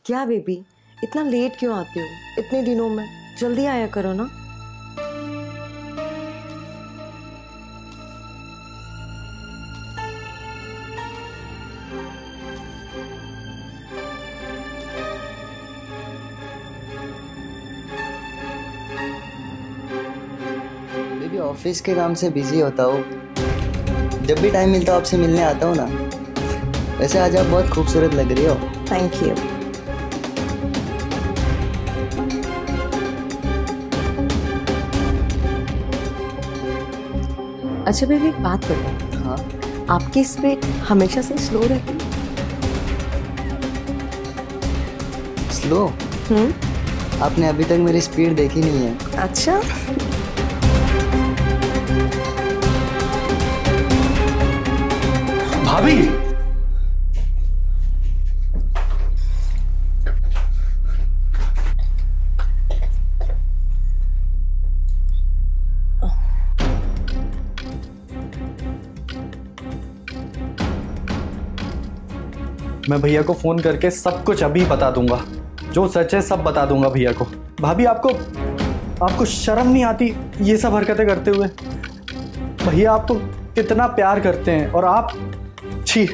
क्या बेबी, इतना लेट क्यों आते हो इतने दिनों में? जल्दी आया करो ना। बेबी ऑफिस के काम से बिजी होता हूँ, जब भी टाइम मिलता है आपसे मिलने आता हूँ ना। वैसे आज आप बहुत खूबसूरत लग रही हो। Thank you. अच्छा बेबी, एक बात बताओ। हाँ। आपकी स्पीड हमेशा से स्लो रहती है? स्लो? आपने अभी तक मेरी स्पीड देखी नहीं है। अच्छा। भाभी, मैं भैया को फोन करके सब कुछ अभी बता दूंगा। जो सच है सब बता दूंगा भैया को। भाभी, आपको शर्म नहीं आती ये सब हरकतें करते हुए? भैया आपको कितना प्यार करते हैं और आप, छी,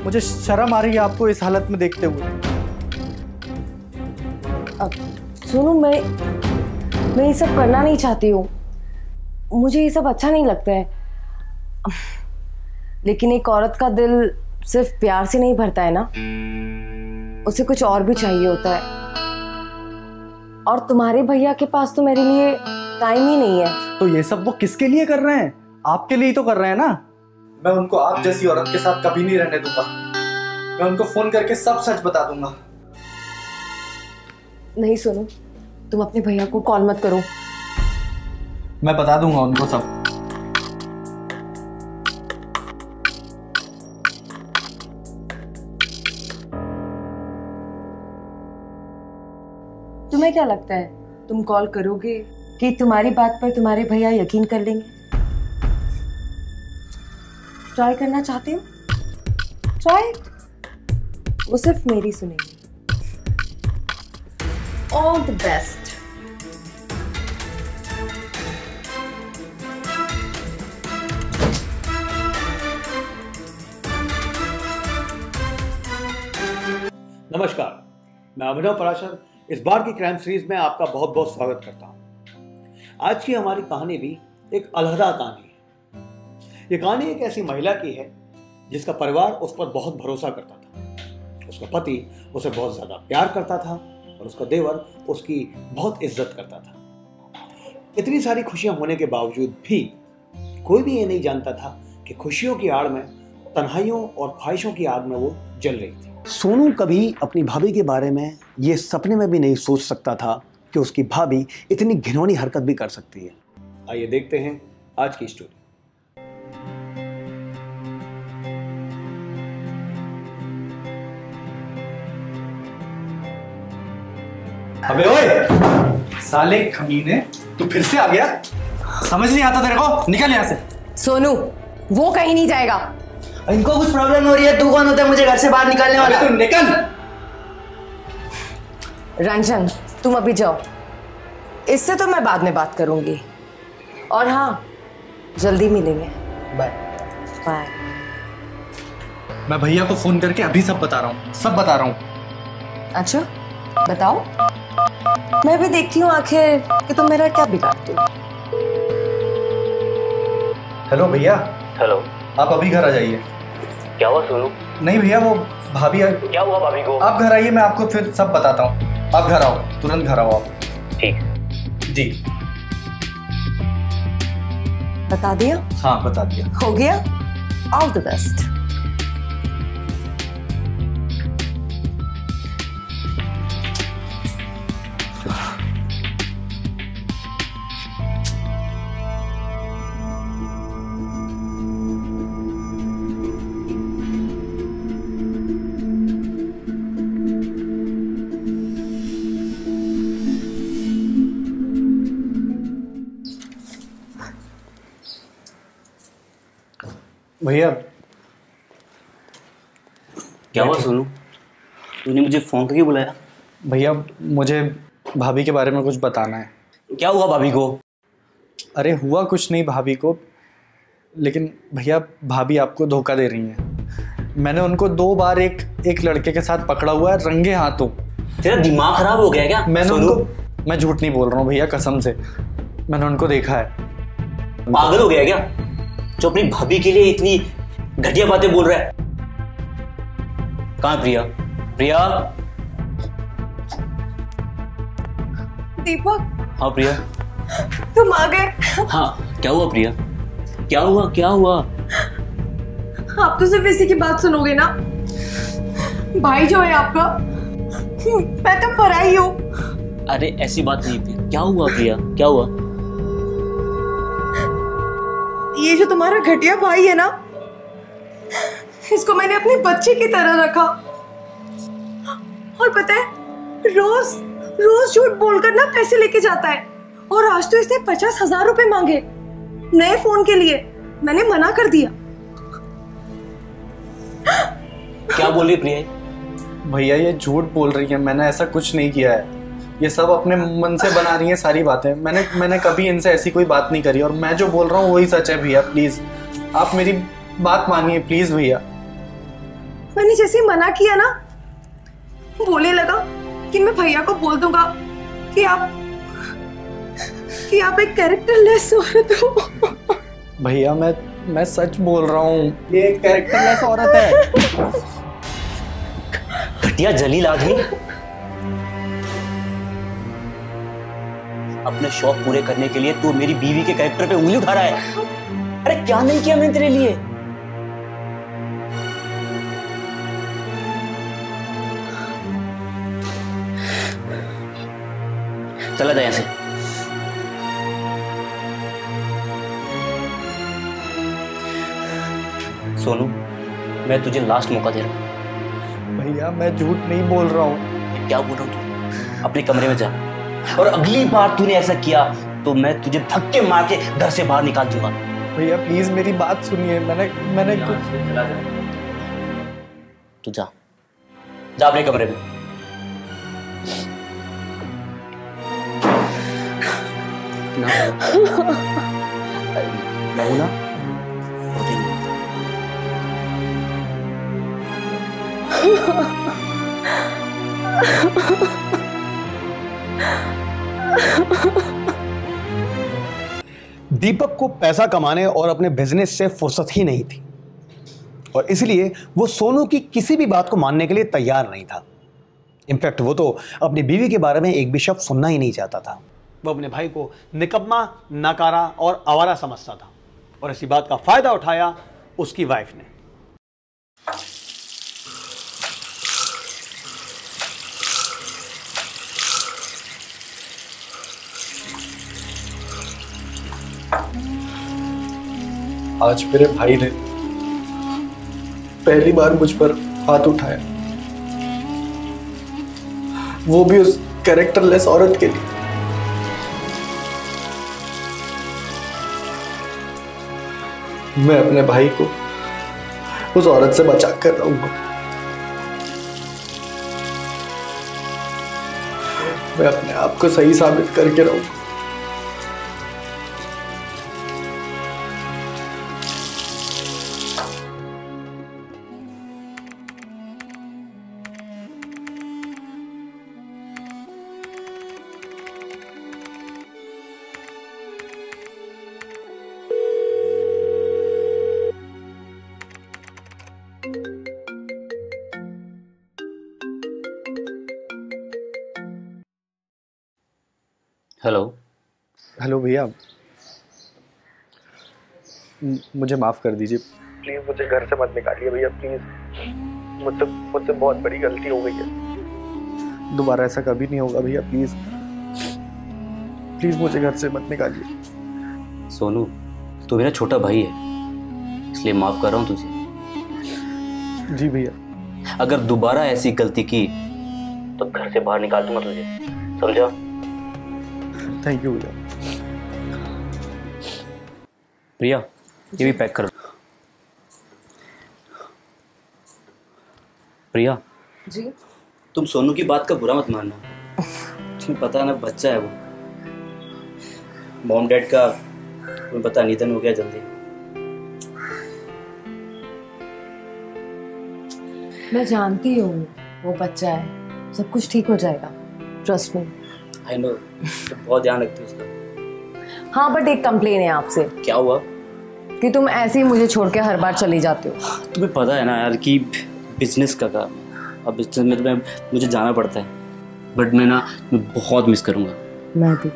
मुझे शर्म आ रही है आपको इस हालत में देखते हुए। अब सुनो, मैं ये सब करना नहीं चाहती हूँ। मुझे ये सब अच्छा नहीं लगता है। लेकिन एक औरत का दिल सिर्फ प्यार से नहीं भरता है ना, उसे कुछ और भी चाहिए होता है। और तुम्हारे भैया के पास तो मेरे लिए टाइम ही नहीं है। तो ये सब वो किसके लिए कर रहे हैं? आपके लिए ही तो कर रहे हैं ना। मैं उनको आप जैसी औरत के साथ कभी नहीं रहने दूंगा। मैं उनको फोन करके सब सच बता दूंगा। नहीं सुनो, तुम अपने भैया को कॉल मत करो। मैं बता दूंगा उनको सब। तुम्हें क्या लगता है, तुम कॉल करोगे कि तुम्हारी बात पर तुम्हारे भैया यकीन कर लेंगे? ट्राई करना चाहते हो? ट्राई। वो सिर्फ मेरी सुनेंगे। All the best. नमस्कार, मैं अभिनव पराशर इस बार की क्राइम सीरीज में आपका बहुत बहुत स्वागत करता हूं। आज की हमारी कहानी भी एक अलहदा कहानी है। ये कहानी एक ऐसी महिला की है जिसका परिवार उस पर बहुत भरोसा करता था। उसका पति उसे बहुत ज्यादा प्यार करता था और उसका देवर उसकी बहुत इज्जत करता था। इतनी सारी खुशियां होने के बावजूद भी कोई भी ये नहीं जानता था कि खुशियों की आड़ में तन्हाइयों और ख्वाहिशों की आग में वो जल रही थी। सोनू कभी अपनी भाभी के बारे में ये सपने में भी नहीं सोच सकता था कि उसकी भाभी इतनी घिनौनी हरकत भी कर सकती है। आइए देखते हैं आज की स्टोरी। अबे ओए, साले कमीने, तू फिर से आ गया? समझ नहीं आता तेरे को? निकल यहाँ से। सोनू, वो कहीं नहीं जाएगा। इनको कुछ प्रॉब्लम हो रही है, तू कौन होता है मुझे घर से बाहर निकालने वाला? तू निकल। रंजन, तुम अभी जाओ, इससे तो मैं बाद में बात करूंगी। और हाँ, जल्दी मिलेंगे। Bye bye. मैं भैया को फोन करके अभी सब बता रहा हूँ, सब बता रहा हूँ। अच्छा, बताओ। मैं भी देखती हूँ आखिर कि तुम मेरा क्या बिगाड़ते हो। हेलो भैया। हेलो। आप अभी घर आ जाइए। क्या हुआ सोनू? नहीं भैया, वो भाभी क्या हुआ भाभी को? आप घर आइए, मैं आपको फिर सब बताता हूँ। आप घर आओ, तुरंत घर आओ आप। ठीक जी। बता दिया? हाँ, बता दिया। हो गया। All the best. भैया। क्या हुआ सोनू? तूने मुझे फ़ोन करके बुलाया? भैया मुझे भाभी के बारे में कुछ बताना है। क्या हुआ भाभी को? अरे हुआ कुछ नहीं भाभी को, लेकिन भैया भाभी आपको धोखा दे रही हैं। मैंने उनको 2 बार एक लड़के के साथ पकड़ा हुआ है रंगे हाथों। तेरा दिमाग खराब हो गया क्या? मैं झूठ नहीं बोल रहा हूँ भैया, कसम से मैंने उनको देखा है। पागल हो गया क्या जो अपनी भाभी के लिए इतनी घटिया बातें बोल रहा है? कहाँ है प्रिया? प्रिया? दीपक। हाँ प्रिया। तुम आ गए। हाँ क्या हुआ प्रिया? क्या हुआ क्या हुआ? आप तो सिर्फ इसी की बात सुनोगे ना। भाई जो है आपका, मैं तो पराई हूँ। अरे ऐसी बात नहीं थी। क्या हुआ प्रिया? क्या हुआ? ये जो तुम्हारा घटिया भाई है ना, इसको मैंने अपने बच्चे की तरह रखा। और पता है, रोज रोज झूठ बोलकर ना पैसे लेके जाता है। और आज तो इसने 50,000 रुपए मांगे नए फोन के लिए। मैंने मना कर दिया। क्या बोल रही प्रिया? भैया ये झूठ बोल रही है, मैंने ऐसा कुछ नहीं किया है। ये सब अपने मन से बना रही है सारी बातें। मैंने कभी इनसे ऐसी कोई बात नहीं करी, और मैं जो बोल रहा हूँ वही सच है। भैया प्लीज आप मेरी बात मानिए प्लीज भैया। मैंने जैसे मना किया ना, बोलने लगा कि मैं भैया को बोल दूंगा कि आप एक कैरेक्टरलेस औरत हो। भैया मैं सच बोल रहा हूँ, ये एक कैरेक्टरलेस औरत है। घटिया जलील आदमी अपने शौक पूरे करने के लिए तू मेरी बीवी के कैरेक्टर पे उंगली उठा रहा है। अरे क्या नहीं किया मैंने तेरे लिए? चला जाए यहां से। सोनू मैं तुझे लास्ट मौका दे रहा हूं। भैया मैं झूठ नहीं बोल रहा हूँ। क्या बोल रहा हूं तू? अपने कमरे में जा, और अगली बार तूने ऐसा किया तो मैं तुझे धक्के मार के घर से बाहर निकाल दूंगा। भैया प्लीज मेरी बात सुनिए। मैंने कुछ। चला जा। तू जा अपने कमरे में। बहू ना दीपक को पैसा कमाने और अपने बिजनेस से फुर्सत ही नहीं थी, और इसलिए वो सोनू की किसी भी बात को मानने के लिए तैयार नहीं था। इनफैक्ट वो तो अपनी बीवी के बारे में एक भी शब्द सुनना ही नहीं चाहता था। वो अपने भाई को निकम्मा, नकारा और आवारा समझता था, और इसी बात का फायदा उठाया उसकी वाइफ ने। आज मेरे भाई ने पहली बार मुझ पर हाथ उठाया, वो भी उस कैरेक्टरलेस औरत के लिए। मैं अपने भाई को उस औरत से बचा कर रहूंगा। मैं अपने आप को सही साबित करके रहूंगा। हेलो। हेलो भैया, मुझे माफ़ कर दीजिए प्लीज़। मुझे घर से मत निकालिए भैया प्लीज़। मुझसे बहुत बड़ी गलती हो गई है। दोबारा ऐसा कभी नहीं होगा भैया प्लीज़। प्लीज़ मुझे घर से मत निकालिए। सोनू तू मेरा छोटा भाई है, इसलिए माफ़ कर रहा हूँ तुझे। जी भैया। अगर दोबारा ऐसी गलती की तो घर से बाहर निकाल दूंगा तुझे, समझा? थैंक यू भैया। प्रिया ये भी पैक कर दो। प्रिया जी तुम सोनू की बात का बुरा मत मानना, तुम्हें पता है ना बच्चा है वो। मॉम डैड का तुम्हें पता निधन हो गया जल्दी। मैं जानती हूँ वो बच्चा है, सब कुछ ठीक हो जाएगा, ट्रस्ट मी। आई नो, तो बहुत ध्यान रखती हूँ उसका। हाँ बट एक कंप्लेन है आपसे। क्या हुआ? कि तुम ऐसे ही मुझे छोड़ के हर बार चली जाते हो। तुम्हें पता है ना यार कि बिजनेस का काम है, अब बिजनेस में तो मुझे जाना पड़ता है, बट मैं बहुत मिस करूँगा। मैं भी।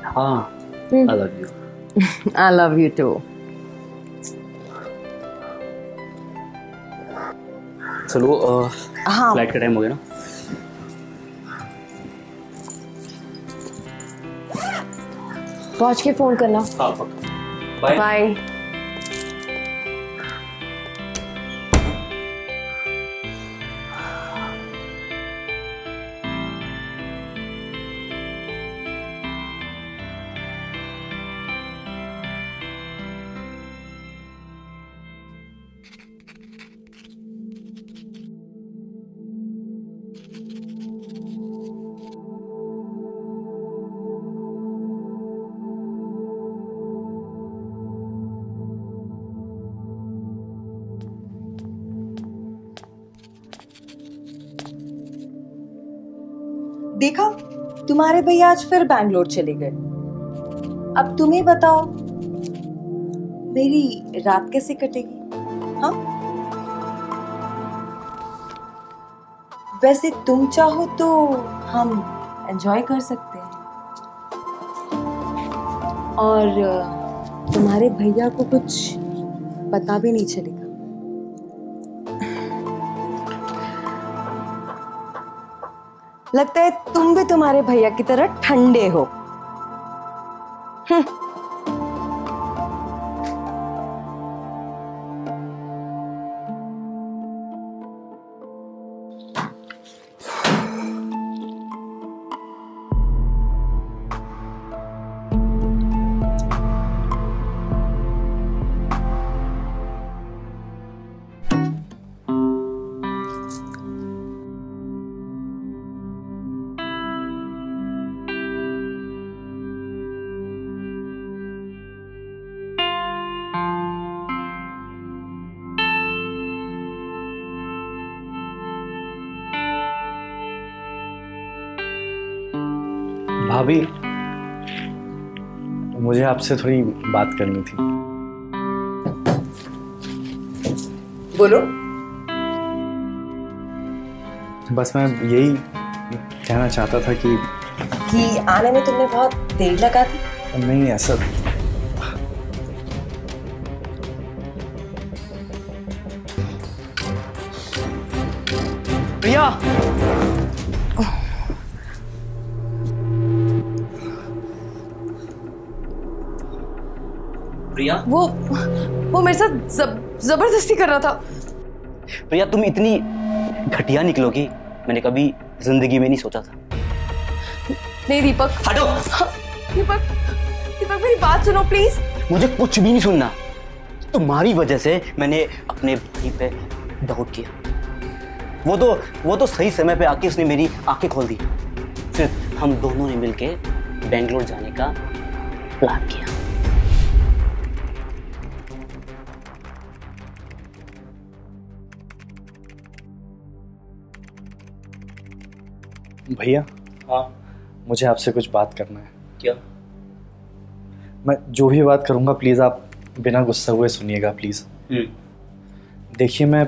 हाँ, I love you. I love you too. चलो हाँ। फ्लाइट का टाइम हो गया ना। पहुंच के फोन करना। हाँ पक्का। बाय। बाय। देखा, तुम्हारे भैया आज फिर बैंगलोर चले गए। अब तुम ही बताओ मेरी रात कैसे कटेगी? हाँ, वैसे तुम चाहो तो हम एंजॉय कर सकते हैं और तुम्हारे भैया को कुछ पता भी नहीं चलेगा। लगता है तुम भी तुम्हारे भैया की तरह ठंडे हो। भाभी, मुझे आपसे थोड़ी बात करनी थी। बोलो। बस मैं यही कहना चाहता था कि आने में तुमने बहुत देर लगा दी। नहीं ऐसा, प्रिया, प्रिया, वो मेरे साथ जबरदस्ती कर रहा था। प्रिया तुम इतनी घटिया निकलोगी मैंने कभी जिंदगी में नहीं सोचा था। नहीं दीपक, हटो। दीपक मेरी बात सुनो प्लीज। मुझे कुछ भी नहीं सुनना। तुम्हारी वजह से मैंने अपने भाई पे डाउट किया। वो तो सही समय पे आके उसने मेरी आंखें खोल दी। फिर हम दोनों ने मिलके बेंगलोर जाने का प्लान किया। भैया, हाँ, मुझे आपसे कुछ बात करना है। क्या? मैं जो भी बात करूंगा प्लीज आप बिना गुस्सा हुए सुनिएगा प्लीज। देखिए, मैं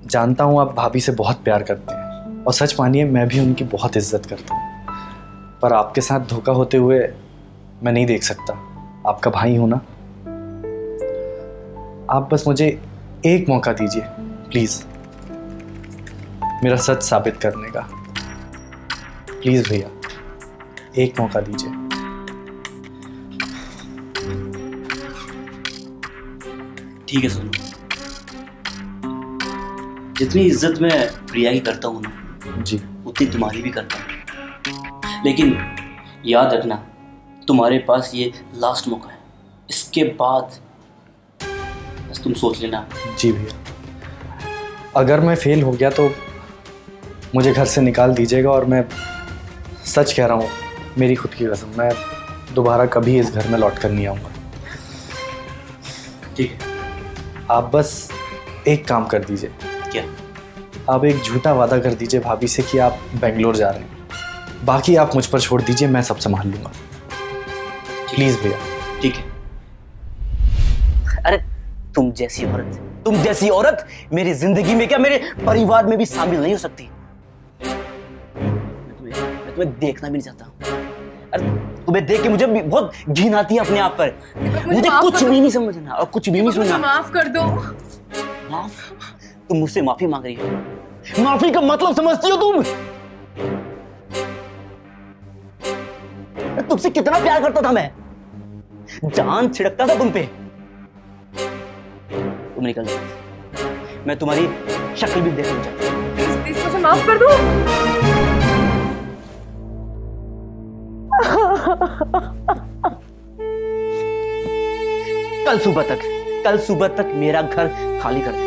जानता हूँ आप भाभी से बहुत प्यार करते हैं और सच मानिए मैं भी उनकी बहुत इज्जत करता हूँ, पर आपके साथ धोखा होते हुए मैं नहीं देख सकता। आपका भाई हूँ ना। आप बस मुझे एक मौका दीजिए प्लीज, मेरा सच साबित करने का। प्लीज भैया, एक मौका दीजिए। ठीक है सुनो, जितनी इज्जत मैं प्रिया की करता हूँ ना जी, उतनी तुम्हारी भी करता हूँ। लेकिन याद रखना, तुम्हारे पास ये लास्ट मौका है। इसके बाद बस तुम सोच लेना। जी भैया, अगर मैं फेल हो गया तो मुझे घर से निकाल दीजिएगा, और मैं सच कह रहा हूँ, मेरी खुद की कसम, मैं दोबारा कभी इस घर में लौट कर नहीं आऊँगा। ठीक है। आप बस एक काम कर दीजिए। क्या? आप एक झूठा वादा कर दीजिए भाभी से कि आप बेंगलोर जा रहे हैं, बाकी आप मुझ पर छोड़ दीजिए, मैं सब संभाल लूँगा। प्लीज़ भैया। ठीक है। अरे तुम जैसी औरत मेरी जिंदगी में क्या, मेरे परिवार में भी शामिल नहीं हो सकती। मैं तुम्हें देखना भी नहीं चाहता। अरे तुम्हें देख के मुझे बहुत घिन आती है अपने आप पर। मुझे कुछ भी नहीं समझना और कुछ भी नहीं सुनना। माफ कर दो। माफ? तुम मुझसे माफी मांग रही हो? माफी का मतलब समझती हो तुम? तुमसे कितना प्यार करता था मैं, जान छिड़कता था तुम पे। तुम निकल जाओ, मैं तुम्हारी शक्ल भी देखना चाहता हूं। प्लीज मुझे माफ कर दो। कल सुबह तक मेरा घर खाली कर देना।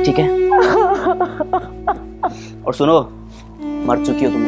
ठीक है? और सुनो, मर चुकी हो तुम।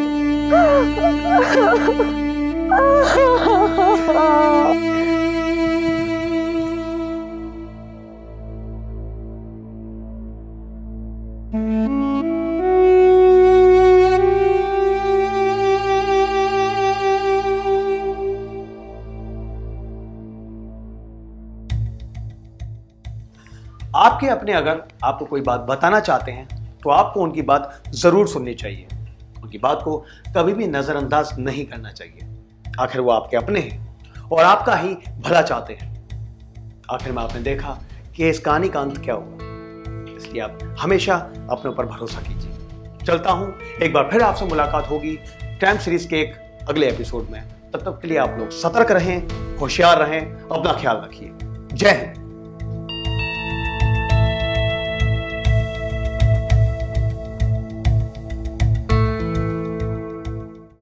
आपके अपने अगर आपको कोई बात बताना चाहते हैं तो आपको उनकी बात जरूर सुननी चाहिए। उनकी बात को कभी भी नजरअंदाज नहीं करना चाहिए। आखिर वो आपके अपने हैं और आपका ही भला चाहते हैं। आखिर में आपने देखा कि इस कहानी का अंत क्या हुआ, इसलिए आप हमेशा अपने ऊपर भरोसा कीजिए। चलता हूं, एक बार फिर आपसे मुलाकात होगी क्राइम सीरीज के एक अगले एपिसोड में। तब तक के लिए आप लोग सतर्क रहें, होशियार रहें, अपना ख्याल रखिए। जय हिंद।